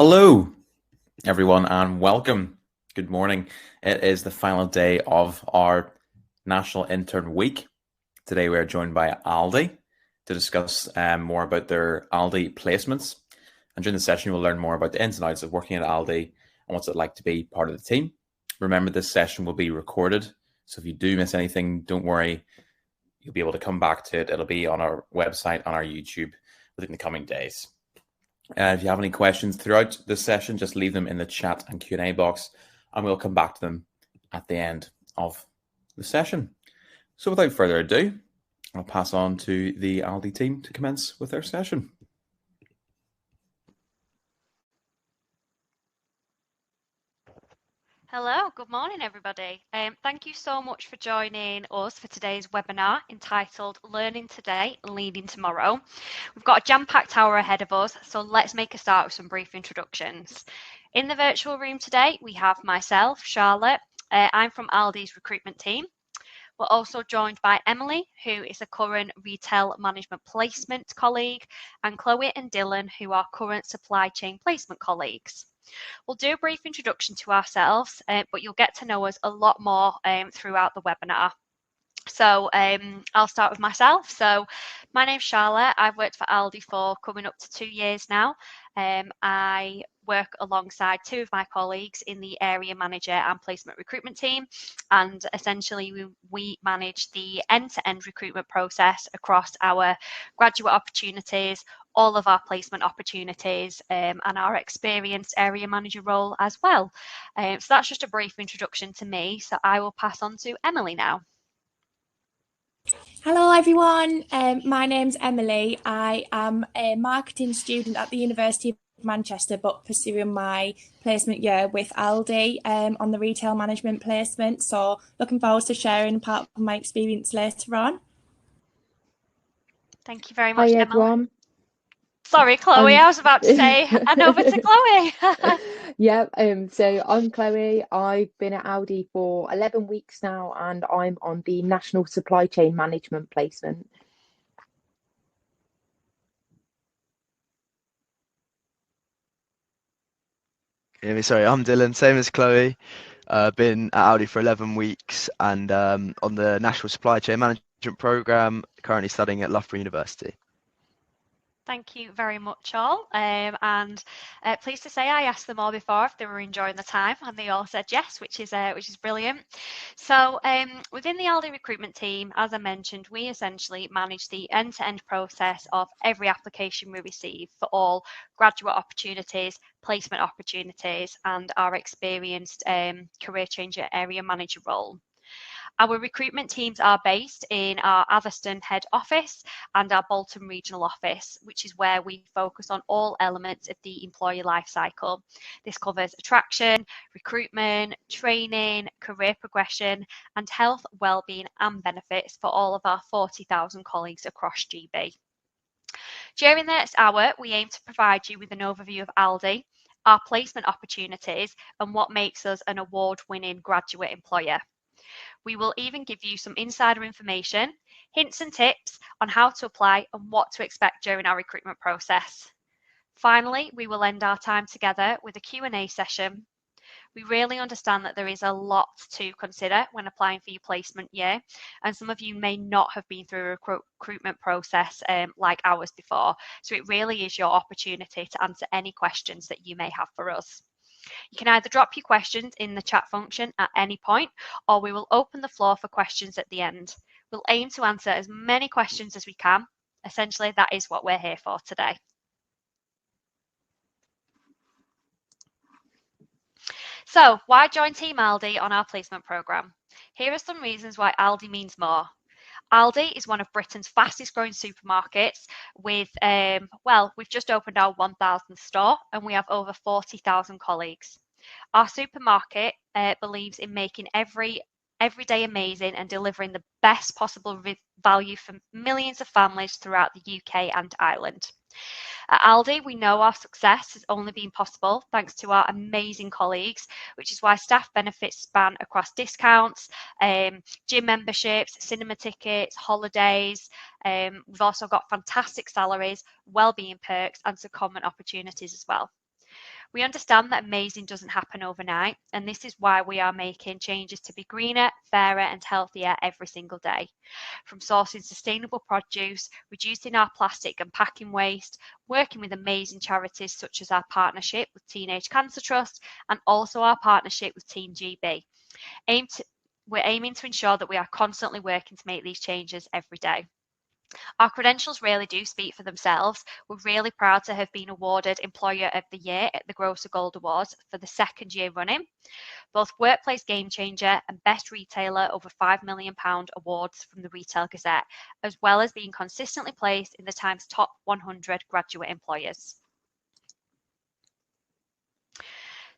Hello, everyone, and welcome. Good morning. It is the final day of our National Intern Week. Today, we are joined by Aldi to discuss more about their Aldi placements. And during the session, we'll learn more about the ins and outs of working at Aldi and what's it like to be part of the team. Remember, this session will be recorded, so if you do miss anything, don't worry. You'll be able to come back to it. It'll be on our website, on our YouTube within the coming days. If you have any questions throughout this session, just leave them in the chat and Q&A box, and we'll come back to them at the end of the session. So without further ado, I'll pass on to the Aldi team to commence with their session. Hello, good morning everybody. Thank you so much for joining us for today's webinar entitled Learning Today, Leading Tomorrow. We've got a jam-packed hour ahead of us, so let's make a start with some brief introductions. In the virtual room today, we have myself, Charlotte. I'm from Aldi's recruitment team. We're also joined by Emily, who is a current retail management placement colleague, and Chloe and Dylan, who are current supply chain placement colleagues. We'll do a brief introduction to ourselves, but you'll get to know us a lot more throughout the webinar. So I'll start with myself. So my name's Charlotte. I've worked for Aldi for coming up to 2 years now. I work alongside two of my colleagues in the area manager and placement recruitment team. And essentially we manage the end-to-end recruitment process across our graduate opportunities, all of our placement opportunities, and our experienced area manager role as well. So that's just a brief introduction to me. So I will pass on to Emily now. Hello everyone, my name's Emily. I am a marketing student at the University of Manchester, but pursuing my placement year with Aldi on the retail management placement. So looking forward to sharing part of my experience later on. Thank you very much, Hi Emily. everyone. Sorry, Chloe, I was about to say, and over to Chloe. Yeah, so I'm Chloe. I've been at Aldi for 11 weeks now, and I'm on the National Supply Chain Management placement. Sorry, I'm Dylan, same as Chloe. Been at Aldi for 11 weeks and on the National Supply Chain Management Programme, currently studying at Loughborough University. Thank you very much all, and pleased to say I asked them all before if they were enjoying the time, and they all said yes, which is brilliant. So within the Aldi recruitment team, as I mentioned, we essentially manage the end-to-end process of every application we receive for all graduate opportunities, placement opportunities, and our experienced career changer area manager role. Our recruitment teams are based in our Atherstone head office and our Bolton regional office, which is where we focus on all elements of the employee life cycle. This covers attraction, recruitment, training, career progression, and health, wellbeing and benefits for all of our 40,000 colleagues across GB. During the next hour, we aim to provide you with an overview of Aldi, our placement opportunities, and what makes us an award-winning graduate employer. We will even give you some insider information, hints and tips on how to apply and what to expect during our recruitment process. Finally, we will end our time together with a Q&A session. We really understand that there is a lot to consider when applying for your placement year, and some of you may not have been through a recruitment process like ours before, so it really is your opportunity to answer any questions that you may have for us. You can either drop your questions in the chat function at any point, or we will open the floor for questions at the end. We'll aim to answer as many questions as we can. Essentially, that is what we're here for today. So, why join Team Aldi on our placement programme? Here are some reasons why Aldi means more. Aldi is one of Britain's fastest growing supermarkets with, we've just opened our 1,000th store and we have over 40,000 colleagues. Our supermarket believes in making every day amazing and delivering the best possible value for millions of families throughout the UK and Ireland. At Aldi, we know our success has only been possible thanks to our amazing colleagues, which is why staff benefits span across discounts, gym memberships, cinema tickets, holidays. We've also got fantastic salaries, wellbeing perks, and secondment opportunities as well. We understand that amazing doesn't happen overnight, and this is why we are making changes to be greener, fairer and healthier every single day. From sourcing sustainable produce, reducing our plastic and packing waste, working with amazing charities such as our partnership with Teenage Cancer Trust and also our partnership with Team GB. We're aiming to ensure that we are constantly working to make these changes every day. Our credentials really do speak for themselves. We're really proud to have been awarded Employer of the Year at the Grocer Gold Awards for the second year running, both Workplace Game Changer and Best Retailer over £5 million awards from the Retail Gazette, as well as being consistently placed in the Times Top 100 Graduate Employers.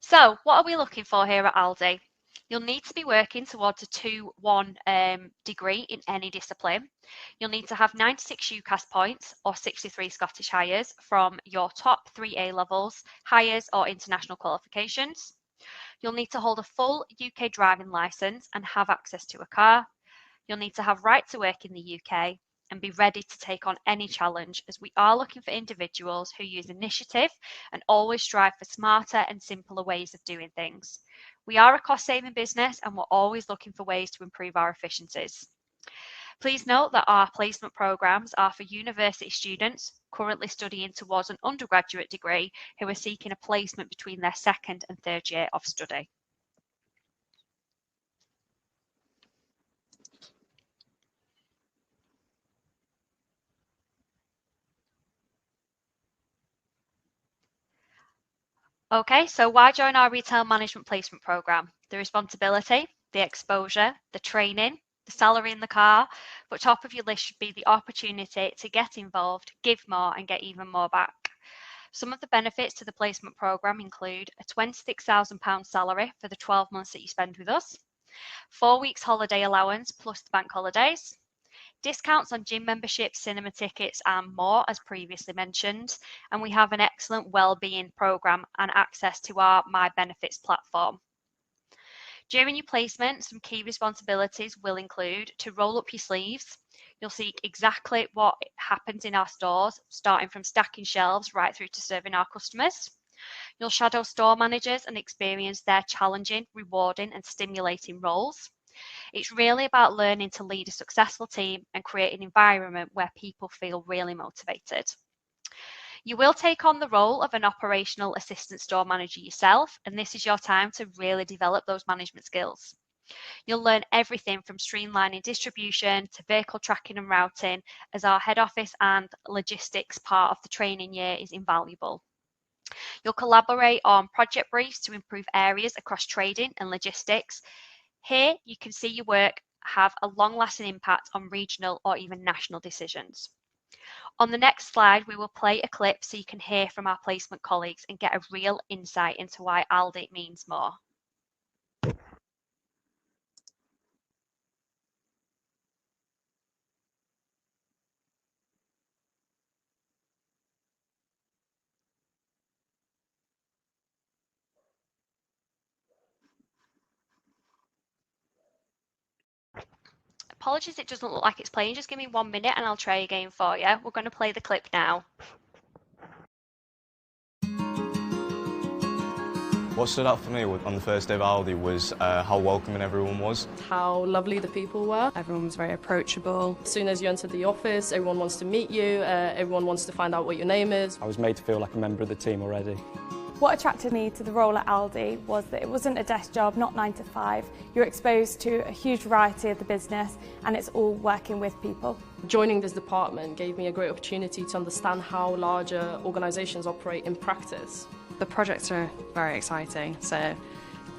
So, what are we looking for here at Aldi? You'll need to be working towards a 2-1 degree in any discipline. You'll need to have 96 UCAS points or 63 Scottish Highers from your top 3 A levels, Highers or international qualifications. You'll need to hold a full UK driving licence and have access to a car. You'll need to have right to work in the UK and be ready to take on any challenge, as we are looking for individuals who use initiative and always strive for smarter and simpler ways of doing things. We are a cost-saving business and we're always looking for ways to improve our efficiencies. Please note that our placement programmes are for university students currently studying towards an undergraduate degree who are seeking a placement between their second and third year of study. Okay, so why join our retail management placement programme? The responsibility, the exposure, the training, the salary in the car, but top of your list should be the opportunity to get involved, give more and get even more back. Some of the benefits to the placement programme include a £26,000 salary for the 12 months that you spend with us, 4 weeks holiday allowance plus the bank holidays, discounts on gym memberships, cinema tickets and more as previously mentioned, and we have an excellent wellbeing programme and access to our My Benefits platform. During your placement, some key responsibilities will include to roll up your sleeves. You'll see exactly what happens in our stores, starting from stacking shelves right through to serving our customers. You'll shadow store managers and experience their challenging, rewarding and stimulating roles. It's really about learning to lead a successful team and create an environment where people feel really motivated. You will take on the role of an operational assistant store manager yourself, and this is your time to really develop those management skills. You'll learn everything from streamlining distribution to vehicle tracking and routing, as our head office and logistics part of the training year is invaluable. You'll collaborate on project briefs to improve areas across trading and logistics. Here, you can see your work have a long-lasting impact on regional or even national decisions. On the next slide, we will play a clip so you can hear from our placement colleagues and get a real insight into why Aldi means more. Apologies, it doesn't look like it's playing. Just give me 1 minute and I'll try again for you. We're going to play the clip now. What stood out for me on the first day of Aldi was how welcoming everyone was. How lovely the people were. Everyone was very approachable. As soon as you entered the office, everyone wants to meet you, everyone wants to find out what your name is. I was made to feel like a member of the team already. What attracted me to the role at Aldi was that it wasn't a desk job, not 9 to 5. You're exposed to a huge variety of the business and it's all working with people. Joining this department gave me a great opportunity to understand how larger organisations operate in practice. The projects are very exciting, so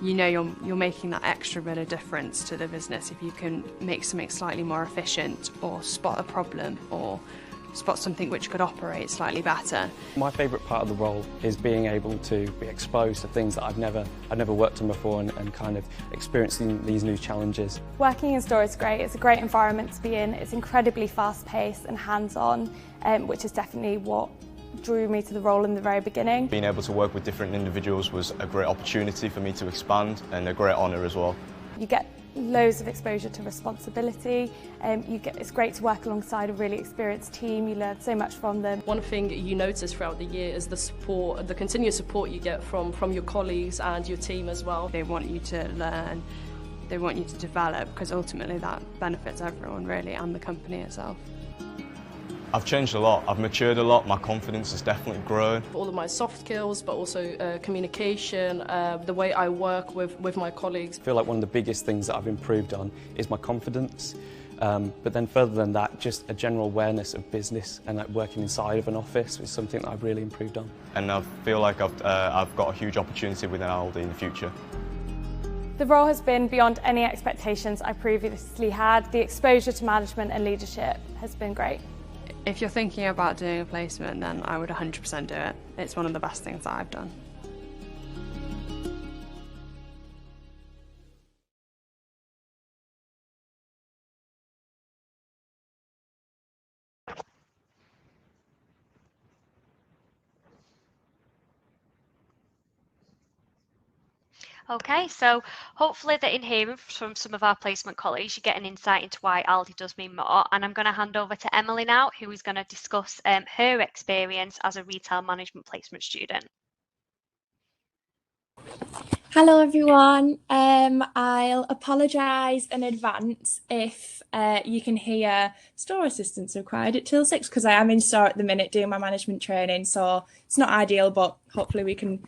you know you're making that extra bit of difference to the business if you can make something slightly more efficient or spot a problem or spot something which could operate slightly better. My favourite part of the role is being able to be exposed to things that I've never worked on before and kind of experiencing these new challenges. Working in store is great. It's a great environment to be in. It's incredibly fast-paced and hands-on, which is definitely what drew me to the role in the very beginning. Being able to work with different individuals was a great opportunity for me to expand and a great honour as well. You get loads of exposure to responsibility. It's great to work alongside a really experienced team. You learn so much from them. One thing you notice throughout the year is the support, the continuous support you get from your colleagues and your team as well. They want you to learn, they want you to develop, because ultimately that benefits everyone really, and the company itself. I've changed a lot, I've matured a lot, my confidence has definitely grown. All of my soft skills, but also communication, the way I work with my colleagues. I feel like one of the biggest things that I've improved on is my confidence. But then further than that, just a general awareness of business and like working inside of an office is something that I've really improved on. And I feel like I've got a huge opportunity within Aldi in the future. The role has been beyond any expectations I previously had. The exposure to management and leadership has been great. If you're thinking about doing a placement, then I would 100% do it. It's one of the best things that I've done. Okay, so hopefully that in hearing from some of our placement colleagues, you get an insight into why Aldi does mean more. And I'm going to hand over to Emily now, who is going to discuss her experience as a retail management placement student. Hello everyone. I'll apologise in advance if you can hear store assistants required at till 6, because I am in store at the minute doing my management training, so it's not ideal, but hopefully we can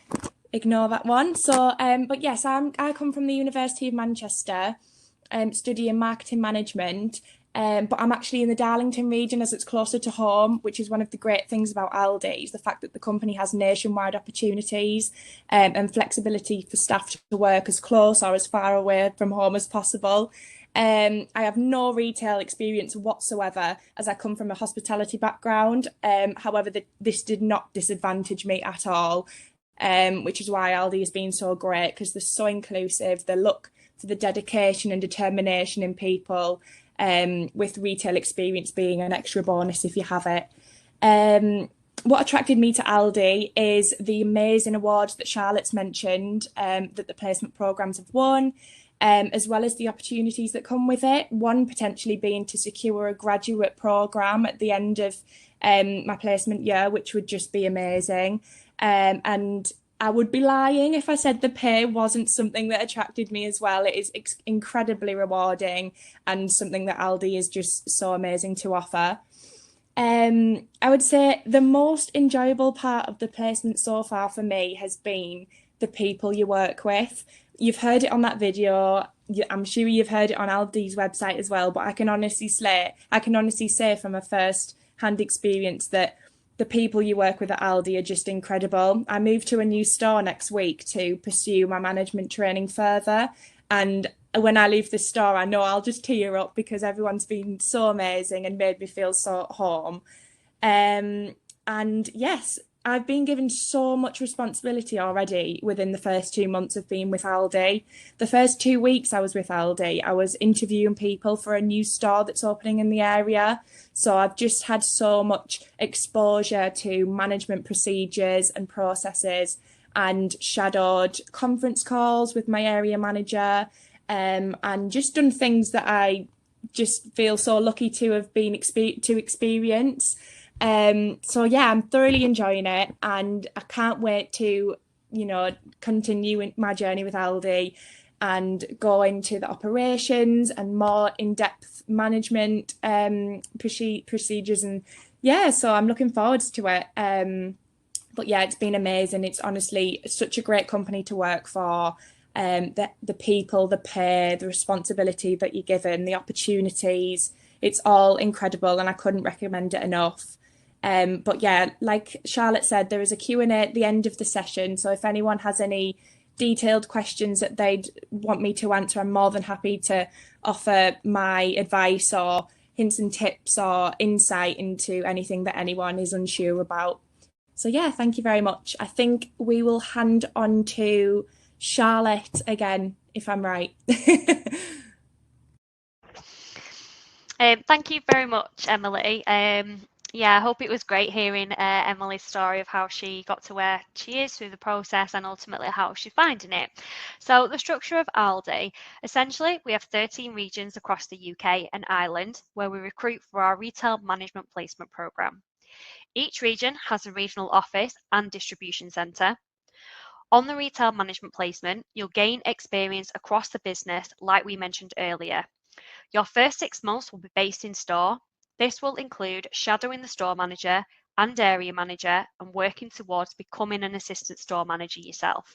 ignore that one. So, but yes, I come from the University of Manchester, studying marketing management. But I'm actually in the Darlington region as it's closer to home, which is one of the great things about Aldi, is the fact that the company has nationwide opportunities and flexibility for staff to work as close or as far away from home as possible. I have no retail experience whatsoever, as I come from a hospitality background. However, this did not disadvantage me at all, which is why Aldi has been so great, because they're so inclusive. They look for the dedication and determination in people, with retail experience being an extra bonus if you have it. What attracted me to Aldi is the amazing awards that Charlotte's mentioned, that the placement programmes have won, as well as the opportunities that come with it. One potentially being to secure a graduate programme at the end of my placement year, which would just be amazing. And I would be lying if I said the pay wasn't something that attracted me as well. It is incredibly rewarding and something that Aldi is just so amazing to offer. I would say the most enjoyable part of the placement so far for me has been the people you work with. You've heard it on that video. I'm sure you've heard it on Aldi's website as well, but I can honestly say from a first-hand experience that the people you work with at Aldi are just incredible. I move to a new store next week to pursue my management training further. And when I leave the store, I know I'll just tear up because everyone's been so amazing and made me feel so at home. And yes, I've been given so much responsibility already within the first 2 months of being with Aldi. The first 2 weeks I was with Aldi, I was interviewing people for a new store that's opening in the area. So I've just had so much exposure to management procedures and processes, and shadowed conference calls with my area manager, and just done things that I just feel so lucky to have been to experience. So yeah, I'm thoroughly enjoying it, and I can't wait to, continue my journey with Aldi and go into the operations and more in-depth management procedures. And yeah, so I'm looking forward to it. But yeah, it's been amazing. It's honestly such a great company to work for. The people, the pay, the responsibility that you're given, the opportunities, it's all incredible, and I couldn't recommend it enough. But yeah, like Charlotte said, there is a Q&A at the end of the session. So if anyone has any detailed questions that they'd want me to answer, I'm more than happy to offer my advice or hints and tips or insight into anything that anyone is unsure about. So yeah, thank you very much. I think we will hand on to Charlotte again, if I'm right. Thank you very much, Emily. Yeah, I hope it was great hearing Emily's story of how she got to where she is through the process and ultimately how she's finding it. So the structure of Aldi, essentially we have 13 regions across the UK and Ireland where we recruit for our retail management placement programme. Each region has a regional office and distribution centre. On the retail management placement, you'll gain experience across the business like we mentioned earlier. Your first 6 months will be based in store. This will include shadowing the store manager and area manager and working towards becoming an assistant store manager yourself.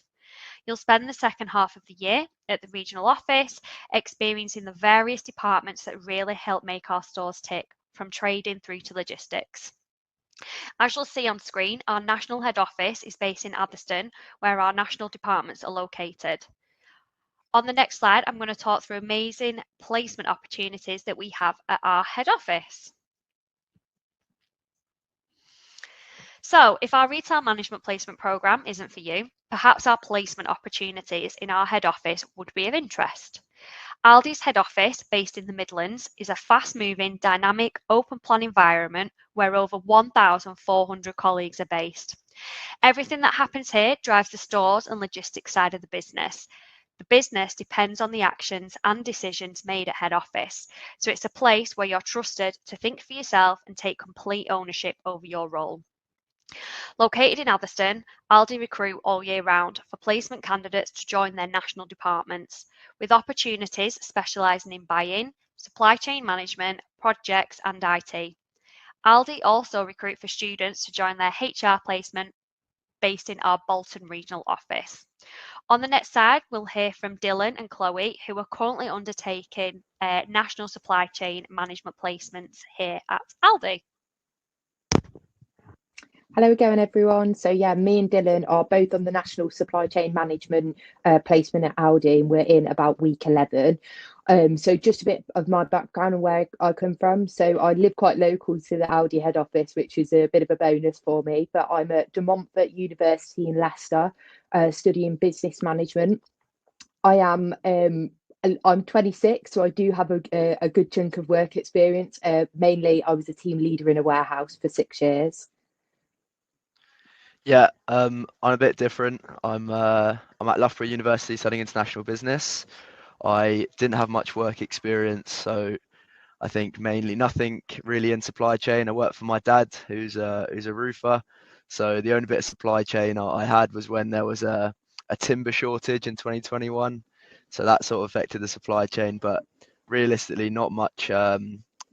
You'll spend the second half of the year at the regional office, experiencing the various departments that really help make our stores tick, from trading through to logistics. As you'll see on screen, our national head office is based in Atherstone, where our national departments are located. On the next slide, I'm going to talk through amazing placement opportunities that we have at our head office. So if our retail management placement programme isn't for you, perhaps our placement opportunities in our head office would be of interest. Aldi's head office, based in the Midlands, is a fast-moving, dynamic, open-plan environment where over 1,400 colleagues are based. Everything that happens here drives the stores and logistics side of the business. The business depends on the actions and decisions made at head office, so it's a place where you're trusted to think for yourself and take complete ownership over your role. Located in Atherstone, Aldi recruit all year round for placement candidates to join their national departments, with opportunities specialising in buying, supply chain management, projects and IT. Aldi also recruit for students to join their HR placement based in our Bolton regional office. On the next slide, we'll hear from Dylan and Chloe, who are currently undertaking national supply chain management placements here at Aldi. Hello again, everyone. So yeah, me and Dylan are both on the National Supply Chain Management placement at Aldi, and we're in about week 11. So just a bit of my background and where I come from. So I live quite local to the Aldi head office, which is a bit of a bonus for me. But I'm at De Montfort University in Leicester, studying business management. I'm 26, so I do have a good chunk of work experience. Mainly, I was a team leader in a warehouse for 6 years. Yeah, I'm a bit different. I'm at Loughborough University studying international business. I didn't have much work experience, so I think mainly nothing really in supply chain. I worked for my dad, who's a roofer. So the only bit of supply chain I had was when there was a timber shortage in 2021. So that sort of affected the supply chain, but realistically, not much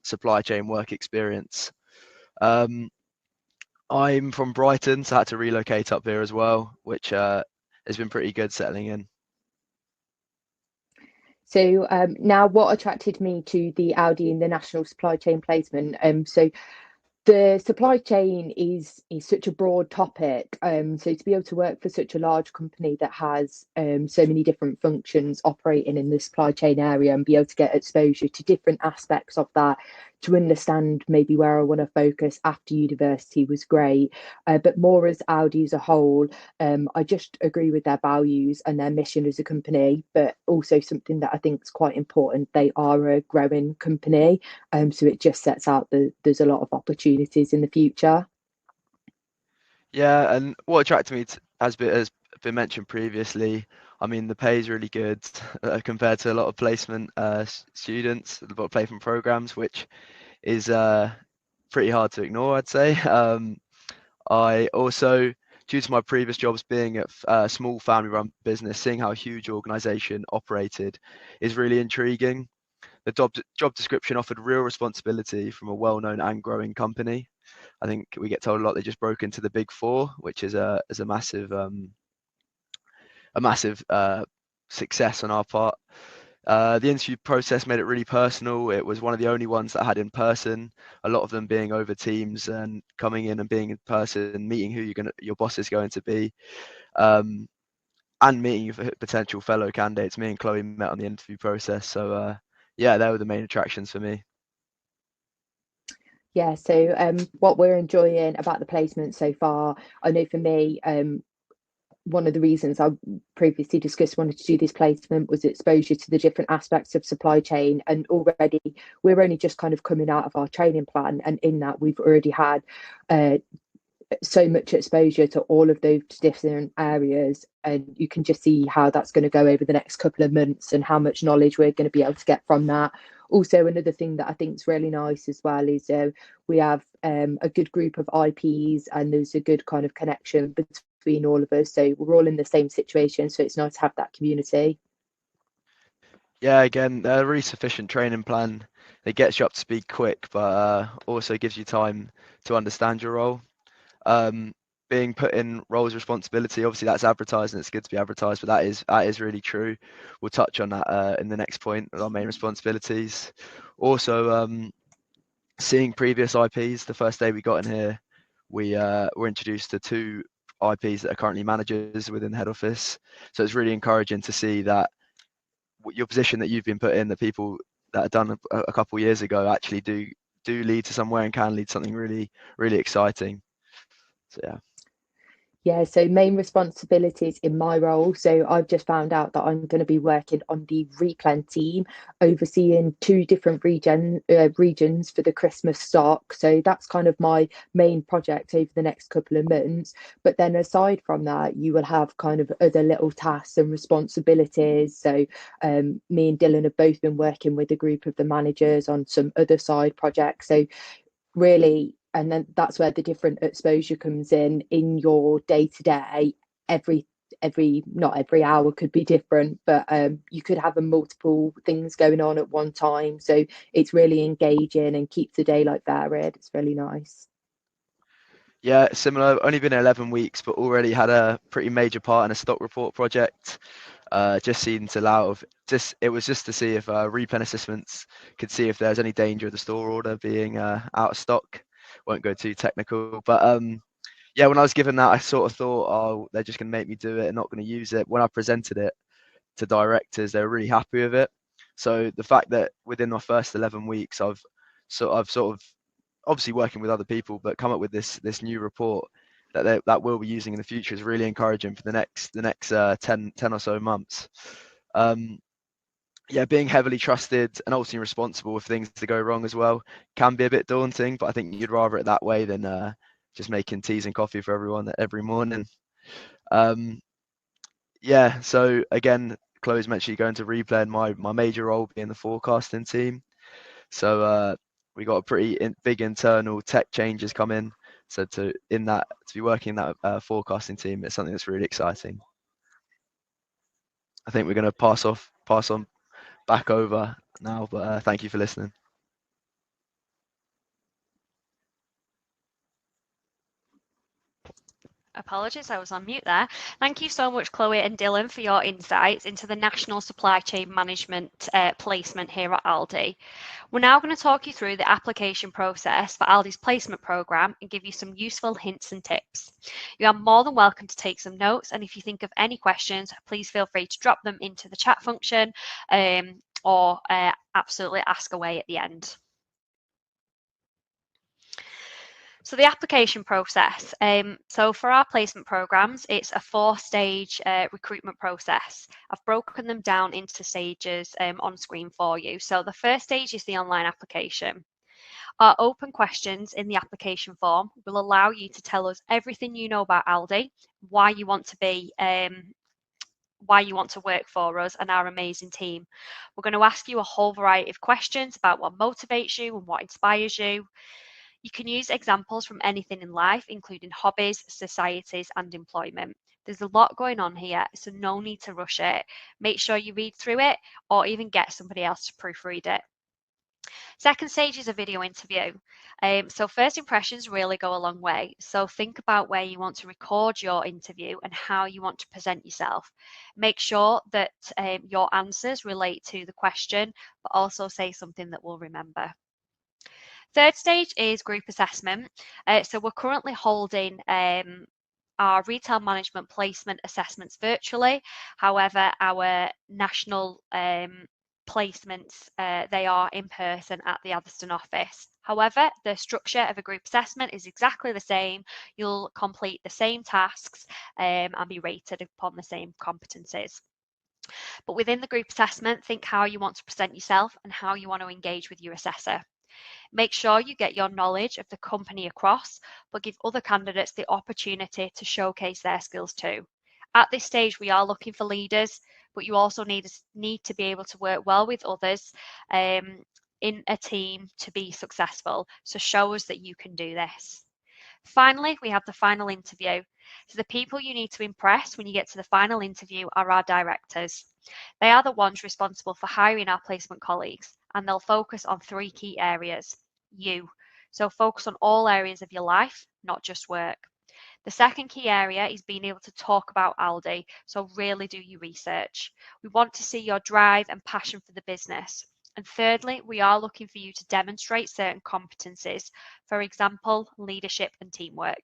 supply chain work experience. I'm from Brighton, so I had to relocate up here as well, which has been pretty good settling in. So now what attracted me to the Aldi and the National Supply Chain Placement? So the supply chain is such a broad topic. So to be able to work for such a large company that has so many different functions operating in the supply chain area and be able to get exposure to different aspects of that, to understand maybe where I want to focus after university was great. But more as Aldi as a whole, I just agree with their values and their mission as a company, but also something that I think is quite important. They are a growing company, so it just sets out that there's a lot of opportunities in the future. Yeah, and what attracted me has been mentioned previously. I mean, the pay is really good compared to a lot of placement students, a lot of placement programs, which is pretty hard to ignore, I'd say. I also, due to my previous jobs being at a small family-run business, seeing how a huge organisation operated is really intriguing. The job description offered real responsibility from a well-known and growing company. I think we get told a lot they just broke into the big four, which is a massive success on our part. The interview process made it really personal. It was one of the only ones that I had in person, a lot of them being over Teams and coming in and being in person, meeting who your boss is going to be, and meeting your potential fellow candidates. Me and Chloe met on the interview process. So yeah, they were the main attractions for me. Yeah, so what we're enjoying about the placement so far, I know for me, one of the reasons I previously discussed wanted to do this placement was exposure to the different aspects of supply chain. And already we're only just kind of coming out of our training plan, and in that we've already had so much exposure to all of those different areas, and you can just see how that's going to go over the next couple of months and how much knowledge we're going to be able to get from that. Also, another thing that I think is really nice as well is we have a good group of IPs, and there's a good kind of connection between all of us, so we're all in the same situation, so it's nice to have that community. Yeah, again, a really sufficient training plan. It gets you up to speed quick, but also gives you time to understand your role. Being put in roles responsibility, obviously that's advertised and it's good to be advertised, but that is really true. We'll touch on that in the next point, our main responsibilities. Also, seeing previous IPs. The first day we got in here, we were introduced to 2 IPs that are currently managers within the head office. So it's really encouraging to see that your position that you've been put in, the people that are done a couple of years ago actually do lead to somewhere and can lead to something really, really exciting. So yeah. Yeah, so main responsibilities in my role. So I've just found out that I'm going to be working on the Replen team, overseeing 2 different regions for the Christmas stock. So that's kind of my main project over the next couple of months. But then aside from that, you will have kind of other little tasks and responsibilities. So me and Dylan have both been working with a group of the managers on some other side projects. So really, and then that's where the different exposure comes in your day to day. Not every hour could be different, but you could have multiple things going on at one time, so it's really engaging and keeps the day like varied. It's really nice. Yeah, similar. Only been 11 weeks, but already had a pretty major part in a stock report project. Just seemed to allow it was just to see if replen assessments could see if there's any danger of the store order being out of stock. Won't go too technical, but yeah, when I was given that, I sort of thought, oh, they're just going to make me do it and not going to use it. When I presented it to directors, they were really happy with it. So the fact that within my first 11 weeks, I've sort of obviously working with other people, but come up with this new report that we'll be using in the future is really encouraging for the next 10 or so months. Yeah, being heavily trusted and ultimately responsible if things to go wrong as well can be a bit daunting, but I think you'd rather it that way than just making teas and coffee for everyone every morning. Yeah, so again, Chloe's mentioned you going to Replen, my major role being the forecasting team. So we got a pretty big internal tech changes come in. So to be working in that forecasting team is something that's really exciting. I think we're going to pass on back over now, but thank you for listening. Apologies, I was on mute there. Thank you so much, Chloe and Dylan, for your insights into the National Supply Chain Management placement here at Aldi. We're now going to talk you through the application process for Aldi's placement programme and give you some useful hints and tips. You are more than welcome to take some notes, and if you think of any questions, please feel free to drop them into the chat function or absolutely ask away at the end. So the application process. So for our placement programs, it's a 4-stage recruitment process. I've broken them down into stages on screen for you. So the first stage is the online application. Our open questions in the application form will allow you to tell us everything you know about Aldi, why you want to work for us and our amazing team. We're going to ask you a whole variety of questions about what motivates you and what inspires you. You can use examples from anything in life, including hobbies, societies, and employment. There's a lot going on here, so no need to rush it. Make sure you read through it or even get somebody else to proofread it. Second stage is a video interview. So first impressions really go a long way. So think about where you want to record your interview and how you want to present yourself. Make sure that your answers relate to the question, but also say something that we'll remember. Third stage is group assessment. So we're currently holding our retail management placement assessments virtually. However, our national placements, they are in person at the Atherstone office. However, the structure of a group assessment is exactly the same. You'll complete the same tasks and be rated upon the same competencies. But within the group assessment, think how you want to present yourself and how you want to engage with your assessor. Make sure you get your knowledge of the company across, but give other candidates the opportunity to showcase their skills too. At this stage, we are looking for leaders, but you also need to be able to work well with others in a team to be successful. So show us that you can do this. Finally, we have the final interview. So the people you need to impress when you get to the final interview are our directors. They are the ones responsible for hiring our placement colleagues, and they'll focus on 3 key areas. You. So focus on all areas of your life, not just work. The second key area is being able to talk about Aldi, so really do your research. We want to see your drive and passion for the business. And thirdly, we are looking for you to demonstrate certain competencies, for example, leadership and teamwork.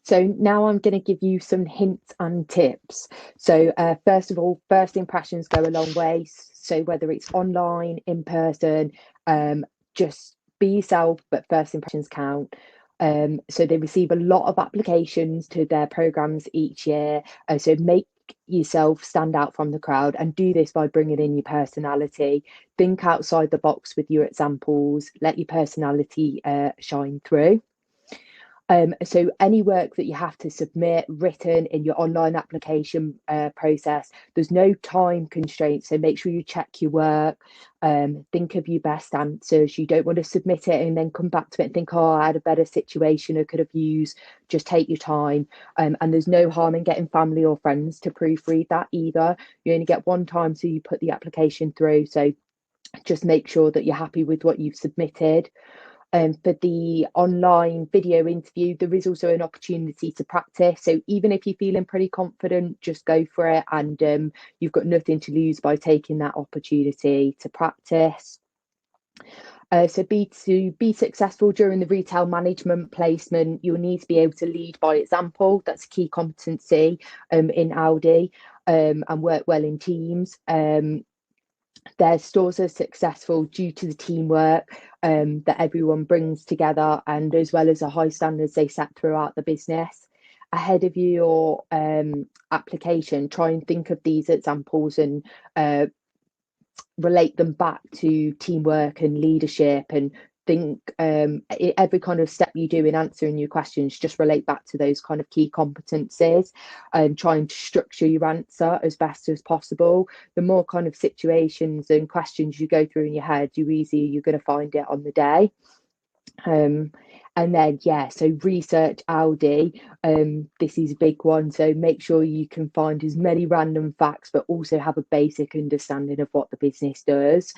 So now I'm going to give you some hints and tips. So first of all, first impressions go a long way. So whether it's online, in person, just be yourself, but first impressions count. So they receive a lot of applications to their programs each year. So make yourself stand out from the crowd, and do this by bringing in your personality. Think outside the box with your examples. Let your personality shine through. So any work that you have to submit written in your online application process, there's no time constraints, so make sure you check your work. Think of your best answers. You don't want to submit it and then come back to it and think, oh, I had a better situation I could have used. Just take your time, and there's no harm in getting family or friends to proofread that either. You only get one time, so you put the application through, so just make sure that you're happy with what you've submitted. For the online video interview, there is also an opportunity to practice. So even if you're feeling pretty confident, just go for it, and you've got nothing to lose by taking that opportunity to practice. So to be successful during the retail management placement, you'll need to be able to lead by example. That's a key competency in Aldi, and work well in teams. Their stores are successful due to the teamwork that everyone brings together, and as well as the high standards they set throughout the business. Ahead of your application, try and think of these examples and relate them back to teamwork and leadership, and think every kind of step you do in answering your questions, just relate back to those kind of key competencies, and trying to structure your answer as best as possible. The more kind of situations and questions you go through in your head, the easier you're going to find it on the day. And then, so research Aldi. This is a big one. So make sure you can find as many random facts, but also have a basic understanding of what the business does.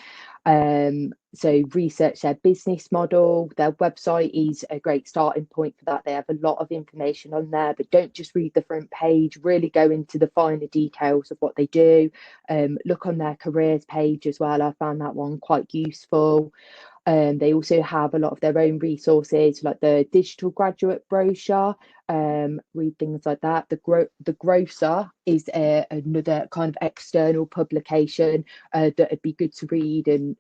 So research their business model. Their website is a great starting point for that. They have a lot of information on there, but don't just read the front page. Really go into the finer details of what they do. Look on their careers page as well. I found that one quite useful. They also have a lot of their own resources, like the digital graduate brochure. Read things like that. The Grocer is another kind of external publication that would be good to read, and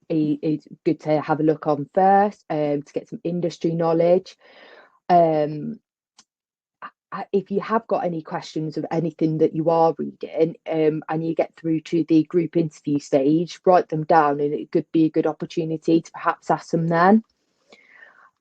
it's good to have a look on first to get some industry knowledge. If you have got any questions of anything that you are reading, and you get through to the group interview stage, write them down, and it could be a good opportunity to perhaps ask them then.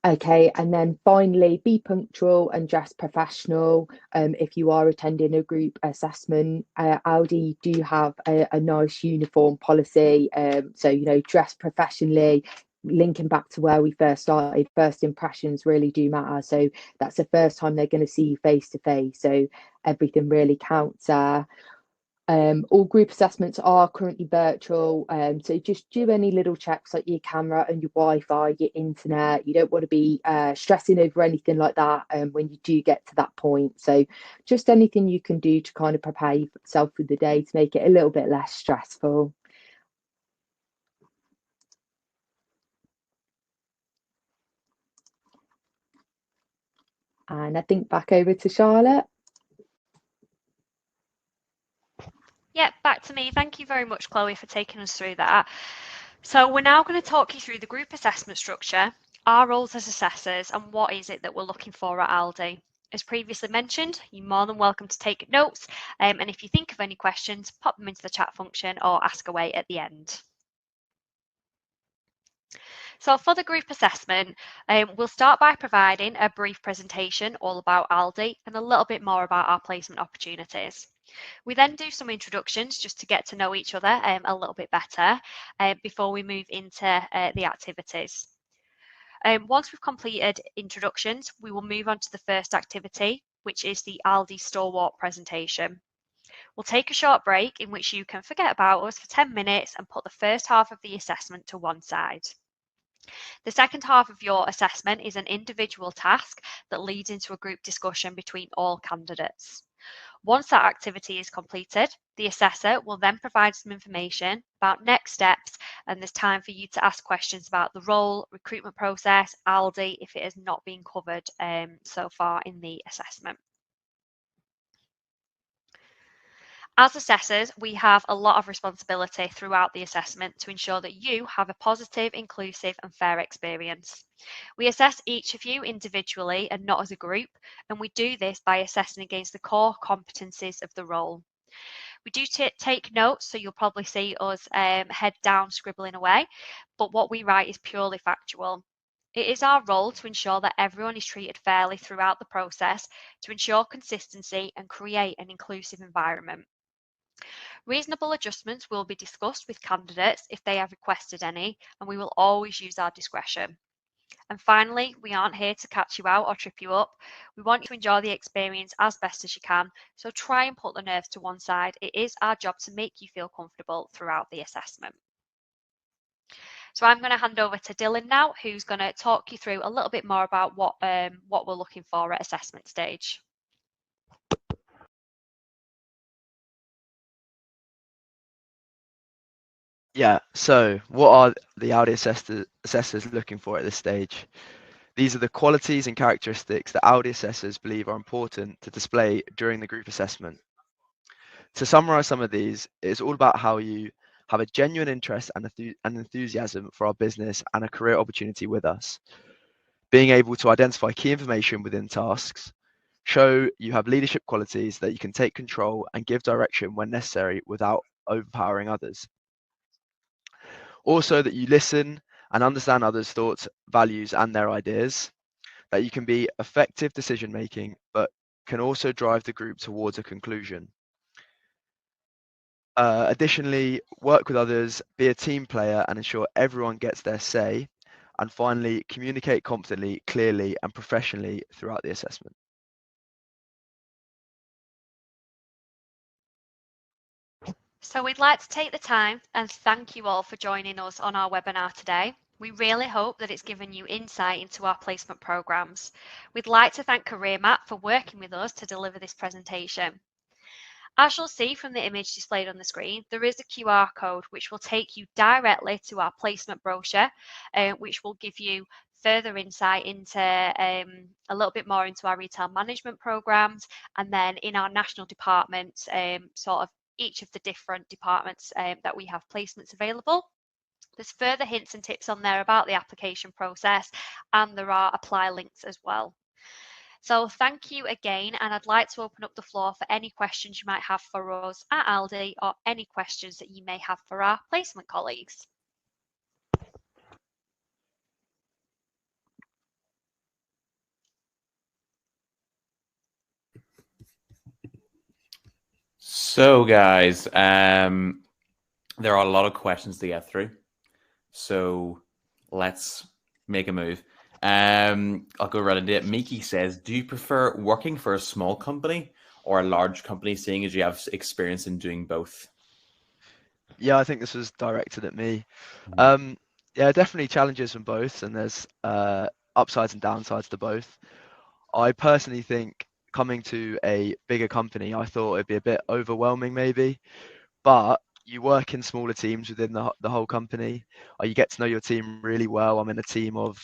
Okay, and then finally, be punctual and dress professional. If you are attending a group assessment, Aldi do have a nice uniform policy. So, dress professionally. Linking back to where we first started, first impressions really do matter. So that's the first time they're going to see you face to face. So everything really counts there. All group assessments are currently virtual, so just do any little checks like your camera and your Wi-Fi, your internet. You don't want to be stressing over anything like that when you do get to that point. So just anything you can do to kind of prepare yourself for the day to make it a little bit less stressful. And I think back over to Charlotte. Yeah, back to me. Thank you very much, Chloe, for taking us through that. So we're now going to talk you through the group assessment structure, our roles as assessors, and what is it that we're looking for at Aldi. As previously mentioned, you're more than welcome to take notes, and if you think of any questions, pop them into the chat function or ask away at the end. So for the group assessment, we'll start by providing a brief presentation all about Aldi and a little bit more about our placement opportunities. We then do some introductions just to get to know each other a little bit better before we move into the activities. Once we've completed introductions, we will move on to the first activity, which is the Aldi store walk presentation. We'll take a short break in which you can forget about us for 10 minutes and put the first half of the assessment to one side. The second half of your assessment is an individual task that leads into a group discussion between all candidates. Once that activity is completed, the assessor will then provide some information about next steps, and there's time for you to ask questions about the role, recruitment process, Aldi, if it has not been covered so far in the assessment. As assessors, we have a lot of responsibility throughout the assessment to ensure that you have a positive, inclusive and fair experience. We assess each of you individually and not as a group, and we do this by assessing against the core competencies of the role. We do take notes, so you'll probably see us head down scribbling away, but what we write is purely factual. It is our role to ensure that everyone is treated fairly throughout the process to ensure consistency and create an inclusive environment. Reasonable adjustments will be discussed with candidates if they have requested any, and we will always use our discretion. And finally, we aren't here to catch you out or trip you up. We want you to enjoy the experience as best as you can, so try and put the nerves to one side. It is our job to make you feel comfortable throughout the assessment. So I'm going to hand over to Dylan now, who's going to talk you through a little bit more about what we're looking for at assessment stage. Yeah, so what are the Aldi assessors looking for at this stage? These are the qualities and characteristics that Aldi assessors believe are important to display during the group assessment. To summarize some of these, it is all about how you have a genuine interest and enthusiasm for our business and a career opportunity with us. Being able to identify key information within tasks, show you have leadership qualities that you can take control and give direction when necessary without overpowering others. Also, that you listen and understand others' thoughts, values, and their ideas, that you can be effective decision making, but can also drive the group towards a conclusion. Additionally, work with others, be a team player, and ensure everyone gets their say. And finally, communicate confidently, clearly, and professionally throughout the assessment. So we'd like to take the time and thank you all for joining us on our webinar today. We really hope that it's given you insight into our placement programs. We'd like to thank CareerMap for working with us to deliver this presentation. As you'll see from the image displayed on the screen, there is a QR code which will take you directly to our placement brochure, which will give you further insight into a little bit more into our retail management programs, and then in our national departments, sort of each of the different departments that we have placements available. There's further hints and tips on there about the application process, and there are apply links as well. So thank you again, and I'd like to open up the floor for any questions you might have for us at Aldi, or any questions that you may have for our placement colleagues. So guys, there are a lot of questions to get through. So let's make a move. I'll go right into it. Miki says, do you prefer working for a small company or a large company, seeing as you have experience in doing both? Yeah, I think this was directed at me. Yeah, definitely challenges from both, and there's upsides and downsides to both. I personally think coming to a bigger company, I thought it'd be a bit overwhelming maybe, but you work in smaller teams within the whole company. You get to know your team really well. I'm in a team of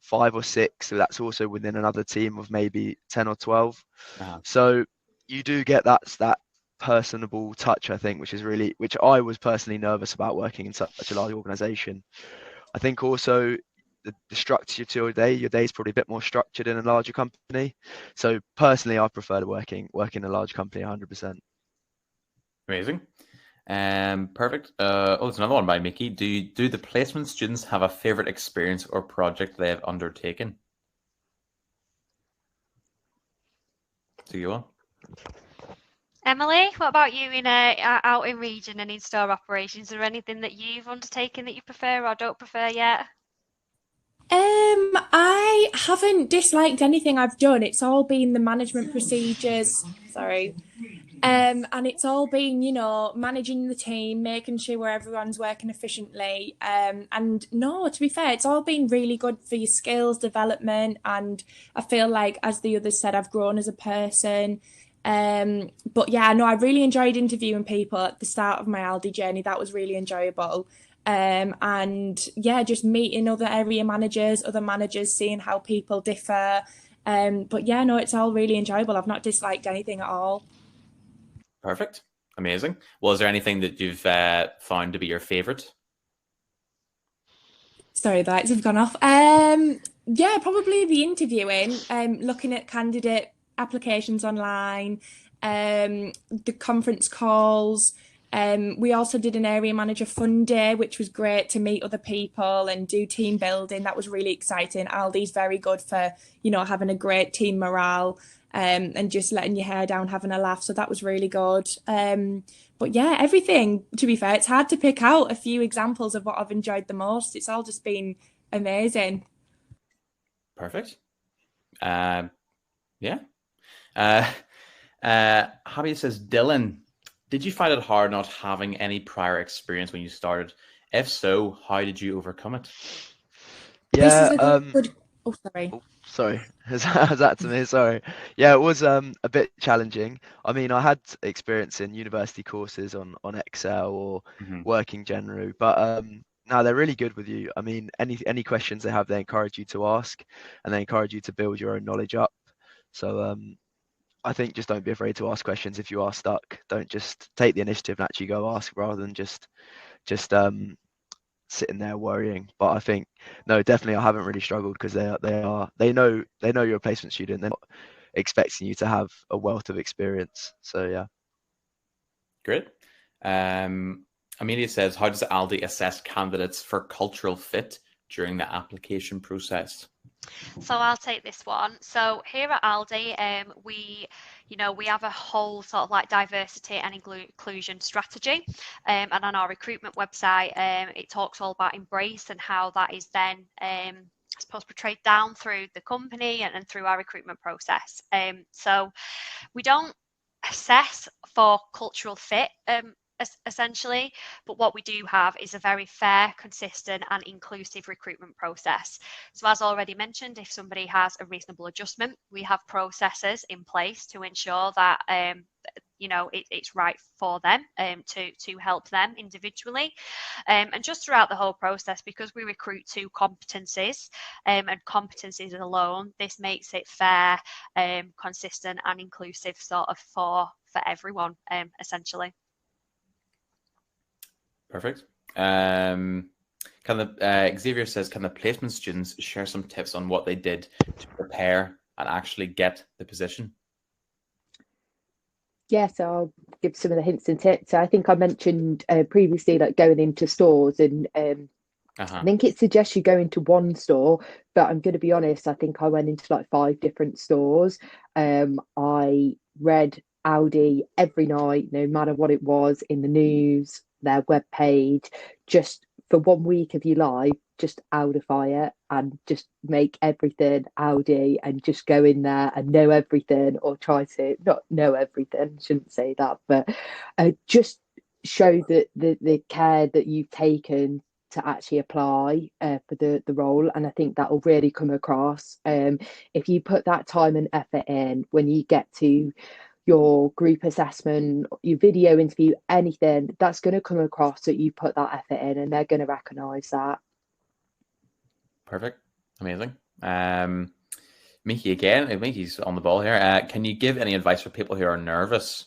5 or 6, so that's also within another team of maybe 10 or 12. Uh-huh. So you do get that personable touch, I think, which I was personally nervous about working in such a large organization. I think also the structure to your day is probably a bit more structured in a larger company. So personally, I prefer to work in a large company 100%. Amazing. Perfect. There's another one by Mickey. Do the placement students have a favorite experience or project they have undertaken? Do you want? Emily, what about you out in region and in store operations? Is there anything that you've undertaken that you prefer or don't prefer yet? I haven't disliked anything I've done. It's all been the management procedures. Sorry. And it's all been, managing the team, making sure everyone's working efficiently. And no, to be fair, it's all been really good for your skills development. And I feel like, as the others said, I've grown as a person. But yeah, no, I really enjoyed interviewing people at the start of my Aldi journey. That was really enjoyable. And yeah, just meeting other area managers, other managers, seeing how people differ. But yeah, no, it's all really enjoyable. I've not disliked anything at all. Perfect. Amazing. Well, is there anything that you've found to be your favorite? Sorry, the lights have gone off. Yeah, probably the interviewing, looking at candidate applications online, the conference calls. We also did an area manager fun day, which was great to meet other people and do team building. That was really exciting. Aldi's very good for, having a great team morale, and just letting your hair down, having a laugh. So that was really good. But yeah, everything, to be fair, it's hard to pick out a few examples of what I've enjoyed the most. It's all just been amazing. Perfect. Yeah. Javi says, Dylan, did you find it hard not having any prior experience when you started? If so, how did you overcome it? Yeah. Oh, sorry. Sorry, is that to me? Sorry. Yeah, it was a bit challenging. I mean, I had experience in university courses on Excel or working generally, but no, they're really good with you. I mean, any questions they have, they encourage you to ask, and they encourage you to build your own knowledge up. So I think just don't be afraid to ask questions if you are stuck. Don't just take the initiative and actually go ask rather than just sitting there worrying. But I think no, definitely I haven't really struggled because they know you're a placement student. They're not expecting you to have a wealth of experience. So yeah. Great. Amelia says, how does Aldi assess candidates for cultural fit during the application process? So I'll take this one. So here at Aldi, we have a whole sort of like diversity and inclusion strategy. And on our recruitment website, it talks all about embrace and how that is then, I suppose, portrayed down through the company and through our recruitment process. So we don't assess for cultural fit, essentially, but what we do have is a very fair, consistent and inclusive recruitment process. So as already mentioned, if somebody has a reasonable adjustment, we have processes in place to ensure that it's right for them, to help them individually, and just throughout the whole process, because we recruit to competencies, and competencies alone, this makes it fair, consistent and inclusive sort of for everyone, essentially. Perfect. Xavier says, can the placement students share some tips on what they did to prepare and actually get the position? Yes, I'll give some of the hints and tips. I think I mentioned previously, like going into stores, and I think it suggests you go into one store, but I'm going to be honest, I think I went into like 5 different stores. I read Aldi every night, no matter what it was, in the news, their webpage, just for 1 week of your life, just Audify it and just make everything Aldi and just go in there and know everything, or try to not know everything, shouldn't say that, but just show that the care that you've taken to actually apply for the role. And I think that will really come across. If you put that time and effort in, when you get to your group assessment, your video interview, anything, that's going to come across that you put that effort in, and they're going to recognise that. Perfect. Amazing. Mickey again. Mickey's on the ball here. Can you give any advice for people who are nervous?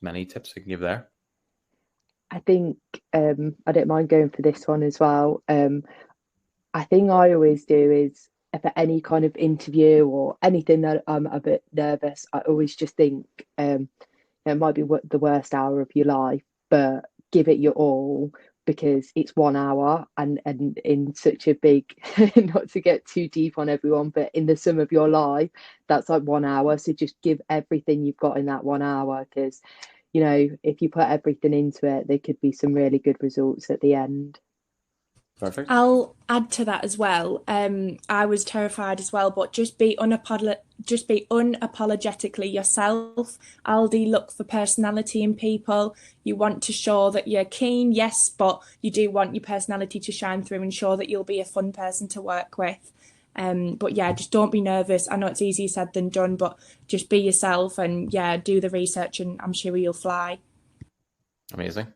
many tips you can give there? I think I don't mind going for this one as well. I think I always do is for any kind of interview or anything that I'm a bit nervous, I always just think it might be the worst hour of your life, but give it your all because it's 1 hour and in such a big, not to get too deep on everyone, but in the sum of your life, that's like 1 hour. So just give everything you've got in that 1 hour because, if you put everything into it, there could be some really good results at the end. Perfect. I'll add to that as well. I was terrified as well, but just be unapologetically yourself. Aldi look for personality in people. You want to show that you're keen, yes, but you do want your personality to shine through and show that you'll be a fun person to work with. But yeah, just don't be nervous. I know it's easier said than done, but just be yourself and yeah, do the research and I'm sure you'll fly. Amazing.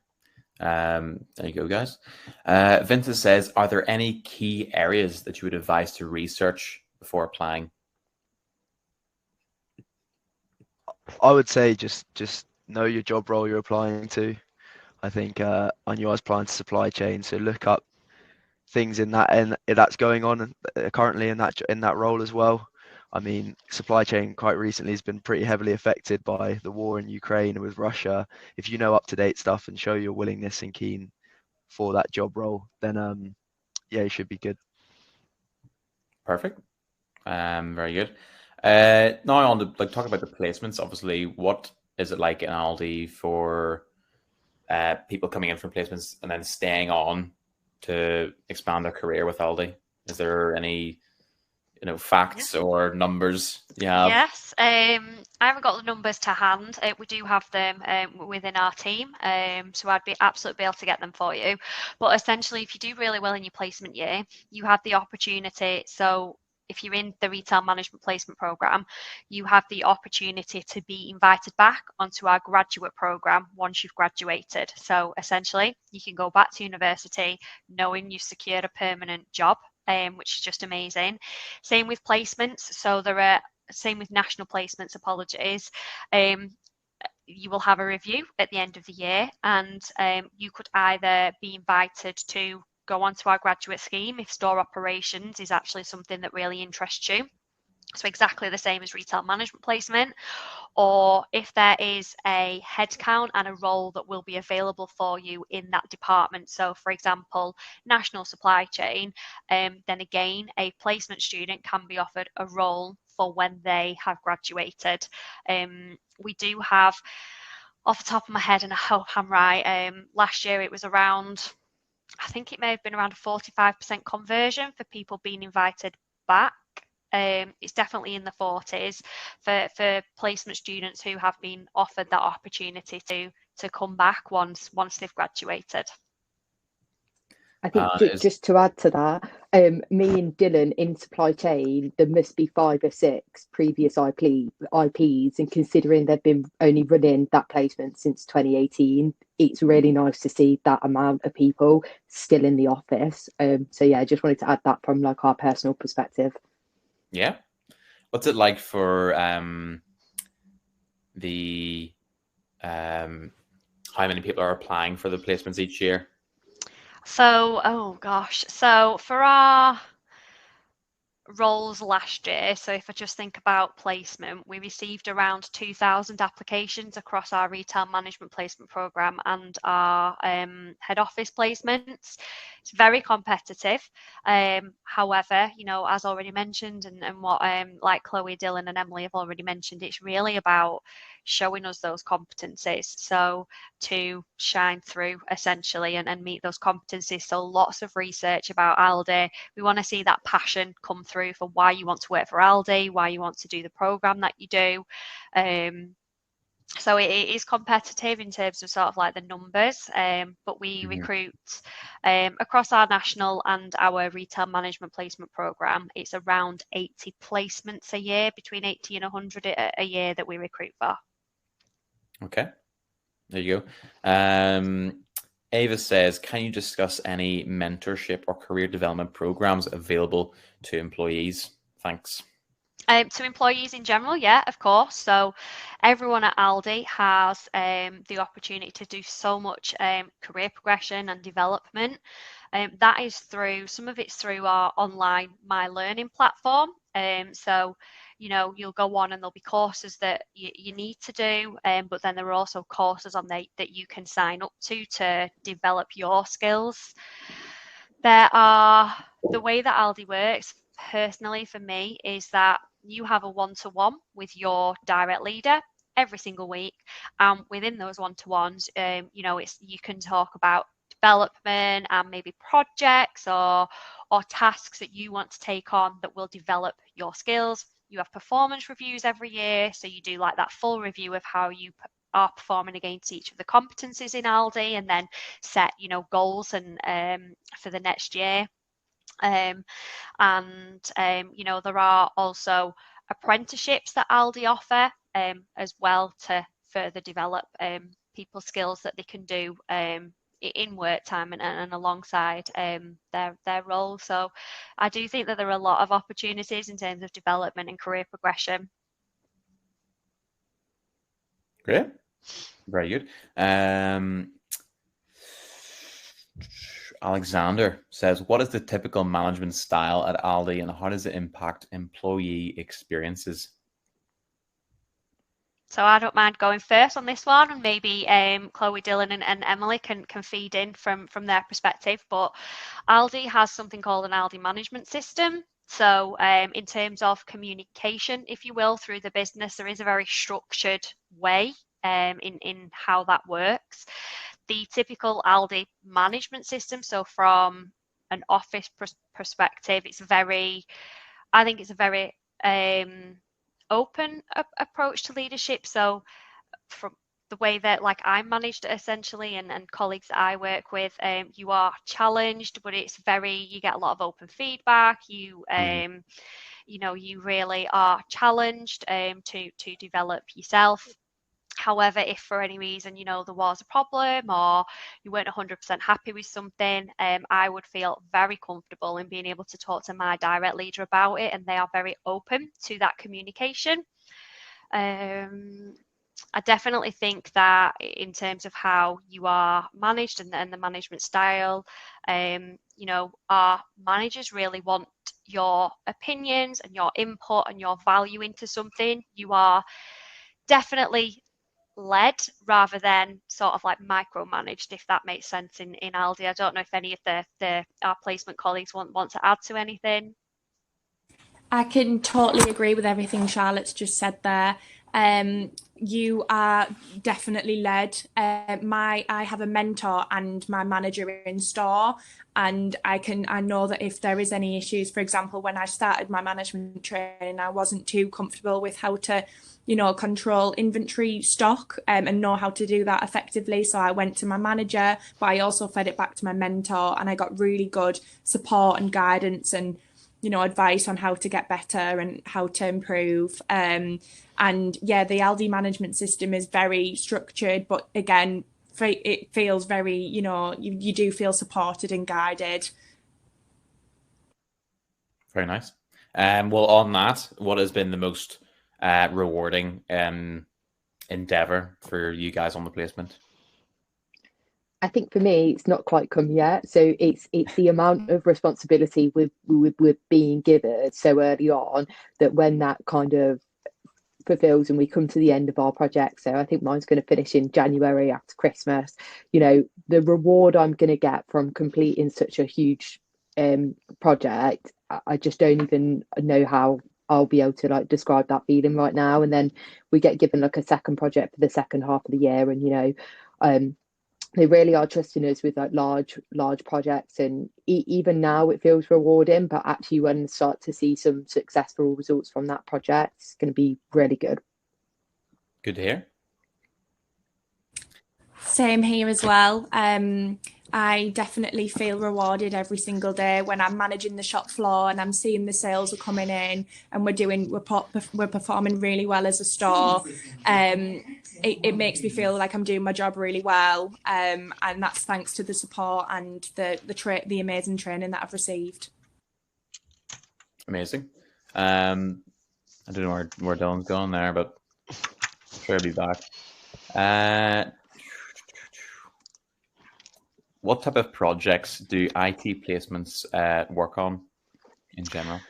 There you go, guys. Vincent says, are there any key areas that you would advise to research before applying? I would say just know your job role you're applying to. I think I knew I was applying to supply chain, so look up things in that and that's going on currently in that role as well. I mean, supply chain quite recently has been pretty heavily affected by the war in Ukraine and with Russia. If you know up-to-date stuff and show your willingness and keen for that job role, then yeah, you should be good. Perfect. Very good. Now on to talk about the placements. Obviously, what is it like in Aldi for people coming in from placements and then staying on to expand their career with Aldi? Is there any facts or numbers you have? Yes, I haven't got the numbers to hand. We do have them within our team, so I'd be absolutely able to get them for you. But essentially, if you do really well in your placement year, you have the opportunity. So if you're in the retail management placement program, you have the opportunity to be invited back onto our graduate program once you've graduated. So essentially, you can go back to university knowing you've secured a permanent job, which is just amazing. Same with placements. So same with national placements, apologies. You will have a review at the end of the year and you could either be invited to go onto our graduate scheme if store operations is actually something that really interests you. So exactly the same as retail management placement, or if there is a headcount and a role that will be available for you in that department. So for example, national supply chain, then again, a placement student can be offered a role for when they have graduated. We do have, off the top of my head, and I hope I'm right, last year it was around, I think it may have been around a 45% conversion for people being invited back. It's definitely in the 40s for placement students who have been offered that opportunity to come back once they've graduated. I think just to add to that, me and Dylan in supply chain, there must be 5 or 6 previous IPs, and considering they've been only running that placement since 2018, it's really nice to see that amount of people still in the office. So yeah, I just wanted to add that from our personal perspective. Yeah. What's it like for how many people are applying for the placements each year? So, oh gosh. So for our roles last year, so if I just think about placement, we received around 2,000 applications across our retail management placement program and our head office placements. It's very competitive. However, as already mentioned, and what like Chloe, Dylan and Emily have already mentioned, it's really about showing us those competencies, so to shine through essentially and meet those competencies. So lots of research about Aldi. We want to see that passion come through for why you want to work for Aldi, why you want to do the program that you do. So it is competitive in terms of sort of like the numbers, but we recruit across our national and our retail management placement program. It's around 80 placements a year, between 80 and 100 a year that we recruit for. Okay, there you go. Ava says, can you discuss any mentorship or career development programs available to employees? Thanks. To employees in general, yeah, of course. So everyone at Aldi has the opportunity to do so much career progression and development. That is through, some of it's through our online My Learning platform. So, you know, you'll go on and there'll be courses that you need to do, but then there are also courses on there that you can sign up to develop your skills. The way that Aldi works, personally for me, is that you have a one-to-one with your direct leader every single week. Within those one-to-ones, you know, you can talk about development and maybe projects or tasks that you want to take on that will develop your skills. You have performance reviews every year, so you do like that full review of how you are performing against each of the competencies in Aldi, and then set, you know, goals and for the next year. You know, there are also apprenticeships that Aldi offer as well to further develop people's skills that they can do in work time and alongside their role. So I do think that there are a lot of opportunities in terms of development and career progression. Great. Very good. Alexander says, what is the typical management style at Aldi and how does it impact employee experiences? So I don't mind going first on this one, and maybe Chloe, Dylan and Emily can feed in from their perspective. But Aldi has something called an Aldi management system. So in terms of communication, if you will, through the business, there is a very structured way in how that works. The typical Aldi management system, so from an office perspective, I think it's a very open approach to leadership. So from the way that like I'm managed essentially, and colleagues that I work with, you are challenged, but it's you get a lot of open feedback. You know, you really are challenged to develop yourself. However, if for any reason, you know, there was a problem or you weren't 100% happy with something, I would feel very comfortable in being able to talk to my direct leader about it, and they are very open to that communication. I definitely think that in terms of how you are managed and the management style, you know, our managers really want your opinions and your input and your value into something. You are definitely led rather than sort of like micromanaged, if that makes sense in Aldi. I don't know if any of our placement colleagues want to add to anything. I can totally agree with everything Charlotte's just said there. You are definitely led. I have a mentor and my manager in store, and I know that if there is any issues, for example, when I started my management training, I wasn't too comfortable with how to, you know, control inventory stock and know how to do that effectively. So I went to my manager, but I also fed it back to my mentor, and I got really good support and guidance and, you know, advice on how to get better and how to improve. And yeah, the Aldi management system is very structured, but again, it feels very, you know, you do feel supported and guided. Very nice. Well, on that, what has been the most rewarding endeavor for you guys on the placement? I think for me, it's not quite come yet. So it's the amount of responsibility we're being given so early on, that when that kind of fulfills and we come to the end of our project, so I think mine's going to finish in January after Christmas, you know, the reward I'm going to get from completing such a huge project, I just don't even know how I'll be able to like describe that feeling right now. And then we get given like a second project for the second half of the year, and you know, they really are trusting us with like large projects, and even now it feels rewarding, but actually when we start to see some successful results from that project, it's going to be really good. Good to hear. Same here as well. I definitely feel rewarded every single day when I'm managing the shop floor and I'm seeing the sales are coming in and we're performing really well as a store. It makes me feel like I'm doing my job really well, and that's thanks to the support and the amazing training that I've received. Amazing. I don't know where Dylan's going there, but I'm sure he'll be back. What type of projects do IT placements work on in general?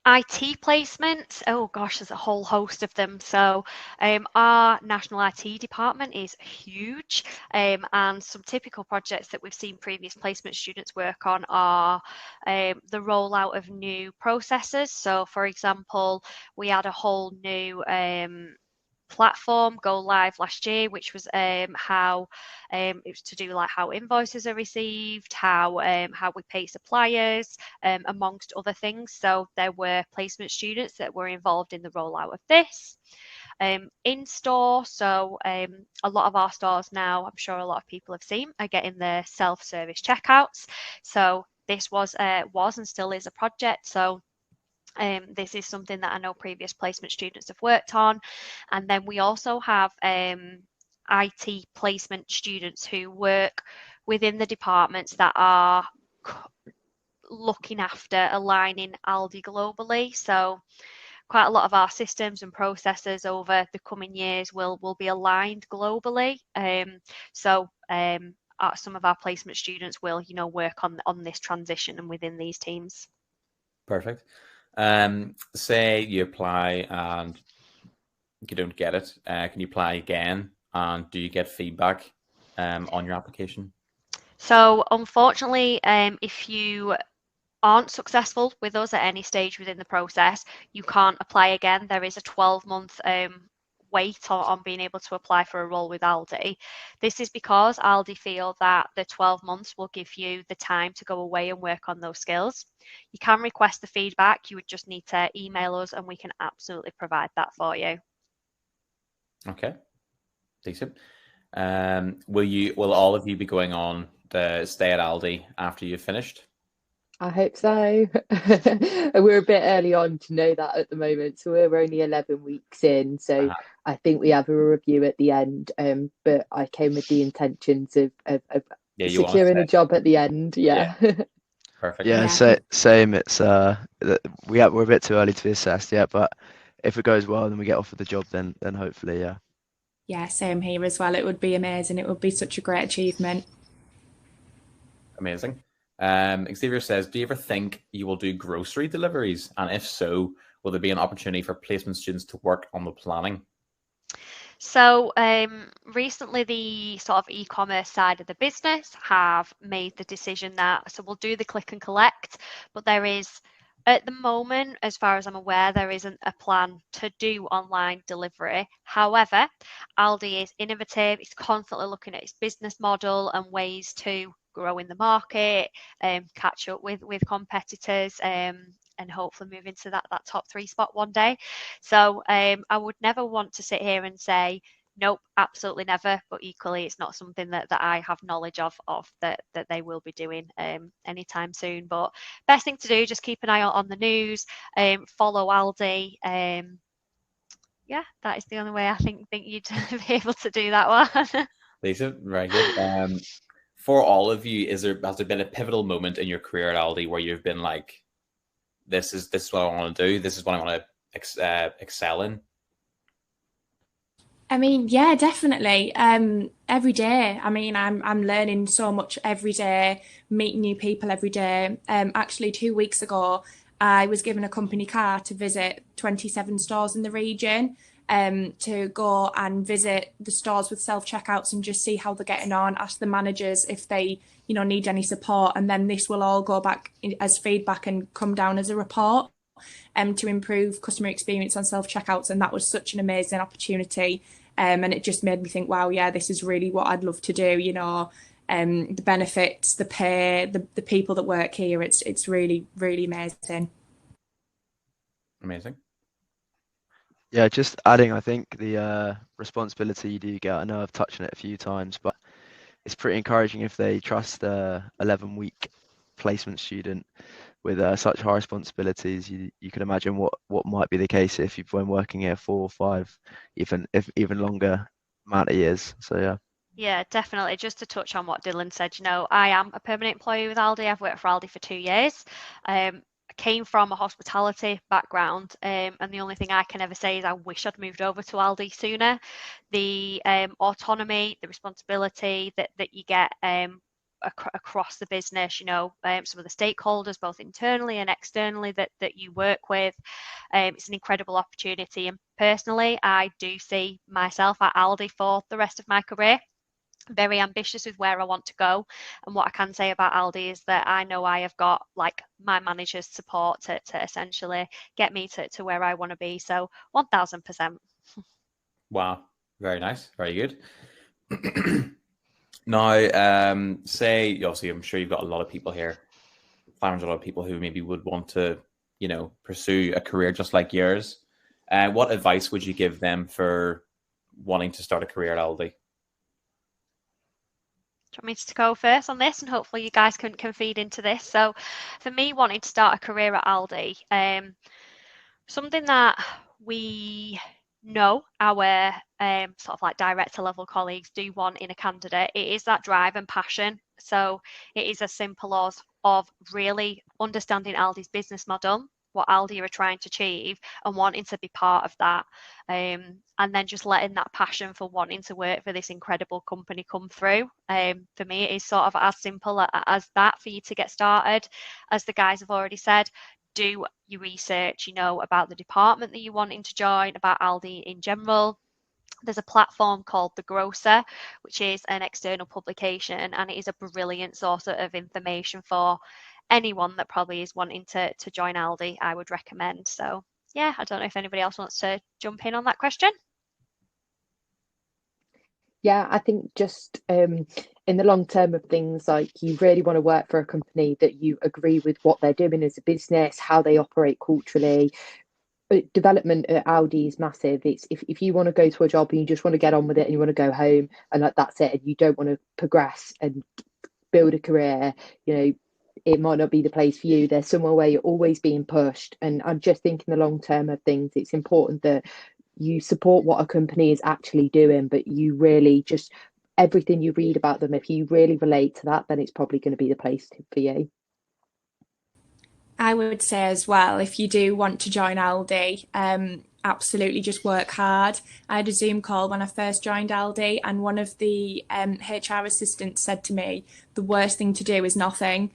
IT placements, oh gosh, there's a whole host of them. So our national IT department is huge, and some typical projects that we've seen previous placement students work on are the rollout of new processes. So for example, we had a whole new platform go live last year, which was how it was to do like how invoices are received, how we pay suppliers, amongst other things. So there were placement students that were involved in the rollout of this. In store, so a lot of our stores now, I'm sure a lot of people have seen, are getting their self-service checkouts. So this was and still is a project. So this is something that I know previous placement students have worked on. And then we also have IT placement students who work within the departments that are looking after aligning Aldi globally. So quite a lot of our systems and processes over the coming years will be aligned globally. Some of our placement students will, work on this transition and within these teams. Perfect. Say you apply and you don't get it. Can you apply again? And do you get feedback on your application? So unfortunately, if you aren't successful with us at any stage within the process, you can't apply again. There is a 12-month wait on being able to apply for a role with Aldi. This is because Aldi feel that the 12 months will give you the time to go away and work on those skills. You can request the feedback. You would just need to email us and we can absolutely provide that for you. Okay, decent. Will all of you be going on the stay at Aldi after you've finished? I hope so. We're a bit early on to know that at the moment, so we're only 11 weeks in. So I think we have a review at the end. But I came with the intentions of securing a job at the end. Yeah. Perfect. Yeah, same. It's we're a bit too early to be assessed yet, but if it goes well and we get offered the job, then hopefully, yeah. Yeah, same here as well. It would be amazing. It would be such a great achievement. Amazing. Xavier says, do you ever think you will do grocery deliveries? And if so, will there be an opportunity for placement students to work on the planning? So recently the sort of e-commerce side of the business have made the decision that, so we'll do the click and collect, but there is, at the moment, as far as I'm aware, there isn't a plan to do online delivery. However, Aldi is innovative. It's constantly looking at its business model and ways to grow in the market, catch up with competitors, and hopefully move into that top 3 spot one day. So I would never want to sit here and say, nope, absolutely never. But equally, it's not something that I have knowledge of that they will be doing anytime soon. But best thing to do, just keep an eye out on the news, follow Aldi. Yeah, that is the only way I think you'd be able to do that one. Lisa, very good. For all of you, has there been a pivotal moment in your career at Aldi where you've been like, this is what I want to do, this is what I want to excel in? I mean, yeah, definitely. Every day. I mean, I'm learning so much every day, meeting new people every day. Actually, 2 weeks ago, I was given a company car to visit 27 stores in the region, to go and visit the stores with self-checkouts and just see how they're getting on, ask the managers if they, need any support, and then this will all go back as feedback and come down as a report, to improve customer experience on self-checkouts. And that was such an amazing opportunity. And it just made me think, wow, yeah, this is really what I'd love to do, the benefits, the pay, the people that work here. It's really, really amazing. Amazing. Yeah, just adding, I think the responsibility you do get, I know I've touched on it a few times, but it's pretty encouraging if they trust a 11-week placement student with such high responsibilities. You can imagine what might be the case if you've been working here 4 or 5, even longer amount of years. So yeah. Yeah, definitely. Just to touch on what Dylan said, I am a permanent employee with Aldi. I've worked for Aldi for 2 years. I came from a hospitality background, and the only thing I can ever say is I wish I'd moved over to Aldi sooner. The autonomy, the responsibility that you get across the business, some of the stakeholders, both internally and externally, that you work with. It's an incredible opportunity. And personally, I do see myself at Aldi for the rest of my career. Very ambitious with where I want to go. And what I can say about Aldi is that I know I have got like my manager's support to essentially get me to where I want to be. So 1000%. Wow. Very nice. Very good. Now, say, obviously, I'm sure you've got a lot of people here, a lot of people who maybe would want to, pursue a career just like yours. What advice would you give them for wanting to start a career at Aldi? Do you want me to go first on this, and hopefully you guys can feed into this? So for me, wanting to start a career at Aldi, something that we know our sort of like director level colleagues do want in a candidate, it is that drive and passion. So it is as simple as of really understanding Aldi's business model, what Aldi are trying to achieve, and wanting to be part of that, and then just letting that passion for wanting to work for this incredible company come through. For me, it is sort of as simple as that for you to get started. As the guys have already said, do your research, about the department that you're wanting to join, about Aldi in general. There's a platform called The Grocer, which is an external publication, and it is a brilliant source of information for anyone that probably is wanting to join Aldi. I would recommend. So yeah, I don't know if anybody else wants to jump in on that question. Yeah, I think just in the long term of things, like you really want to work for a company that you agree with what they're doing as a business, how they operate culturally. Development at Aldi is massive. It's if you want to go to a job and you just want to get on with it and you want to go home and like that's it, and you don't want to progress and build a career, it might not be the place for you. There's somewhere where you're always being pushed. And I'm just thinking the long term of things, it's important that you support what a company is actually doing, but you really just everything you read about them, if you really relate to that, then it's probably going to be the place for you. I would say as well, if you do want to join Aldi, absolutely just work hard. I had a Zoom call when I first joined Aldi, and one of the HR assistants said to me, the worst thing to do is nothing.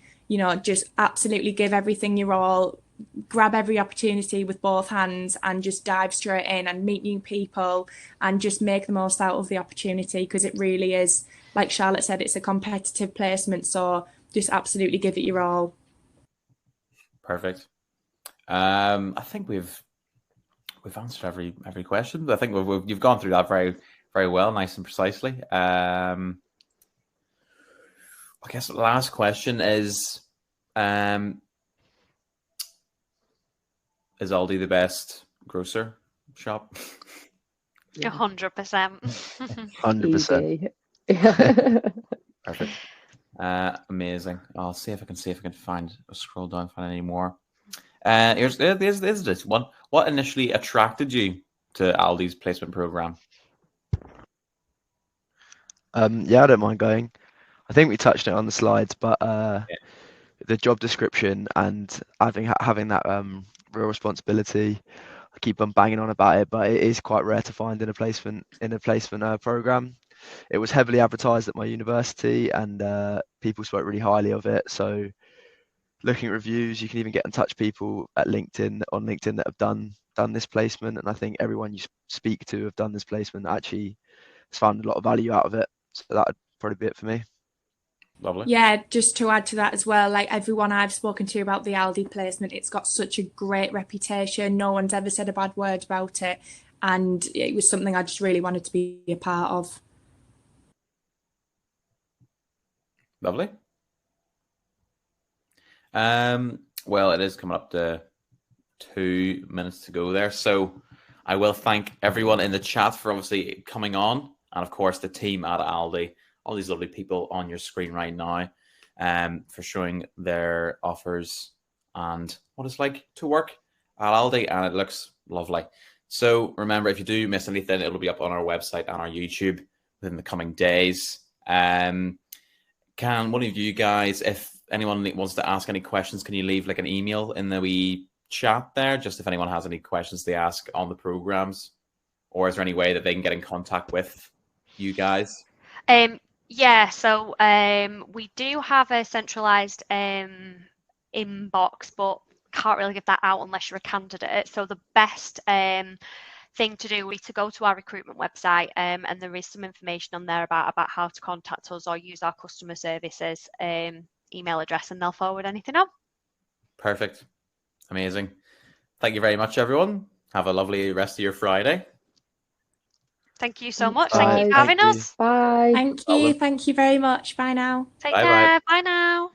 Just absolutely give everything your all, grab every opportunity with both hands and just dive straight in and meet new people and just make the most out of the opportunity, because it really is, like Charlotte said, it's a competitive placement. So just absolutely give it your all. Perfect. I think we've answered every question. I think you've gone through that very, very well, nice and precisely. I guess the last question is Aldi the best grocer shop? 100%. 100%. Perfect. Amazing. I'll see if I can scroll down, find any more. Here's this one. What initially attracted you to Aldi's placement program? Yeah, I don't mind going. I think we touched it on the slides, but the job description and having that real responsibility. I keep on banging on about it, but it is quite rare to find in a placement program. It was heavily advertised at my university, and people spoke really highly of it. So looking at reviews, you can even get in touch with people on LinkedIn that have done this placement, and I think everyone you speak to have done this placement actually has found a lot of value out of it. So that would probably be it for me. Lovely. Yeah, just to add to that as well, like everyone I've spoken to about the Aldi placement, it's got such a great reputation. No one's ever said a bad word about it, and it was something I just really wanted to be a part of. Lovely. Well, it is coming up to 2 minutes to go there. So I will thank everyone in the chat for obviously coming on, and of course the team at Aldi, all these lovely people on your screen right now, for showing their offers and what it's like to work at Aldi, and it looks lovely. So remember, if you do miss anything, it'll be up on our website and our YouTube within the coming days. Can one of you guys, if anyone wants to ask any questions, can you leave like an email in the wee chat there, just if anyone has any questions they ask on the programs, or is there any way that they can get in contact with you guys? Yeah, so we do have a centralized inbox, but can't really give that out unless you're a candidate. So the best thing to do is to go to our recruitment website, and there is some information on there about how to contact us or use our customer services email address, and they'll forward anything on. Perfect. Amazing. Thank you very much, everyone. Have a lovely rest of your Friday. Thank you so much. Bye. Thank you for having us. Bye. Thank you. Thank you very much. Bye now. Take Bye-bye. care. Bye now.